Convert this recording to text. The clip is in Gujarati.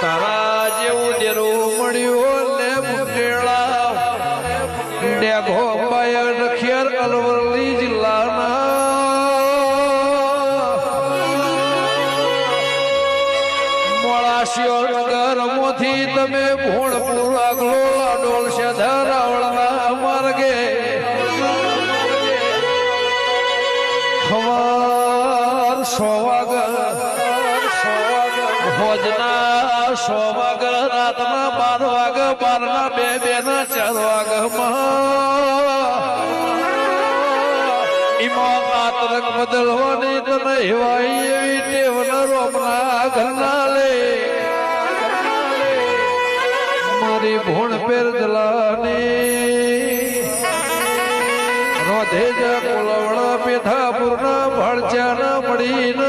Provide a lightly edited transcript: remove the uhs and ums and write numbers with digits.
તારા જેવું દેરું મળ્યું ને મુકેલા ડેઘો અંબાય નખિયાર અરવલ્લી જિલ્લાના મોળાશિયો નગરમાંથી તમે ભોણપુર આગલો લાડોળ છે ધરાવળના માર્ગે હવાર 100 ભોજના 100 વાગે રાતના 12 વાગે 12 ના 2 ના 4 વાગમાં ઈમાં આતરક બદલવાની તને હેવાઈ એવી ટેવના રોમના ઘરના લે મારી ભોણ પેર જલાની રોધે જ કોલવડા પેથાપુરના ભળચાના મળીને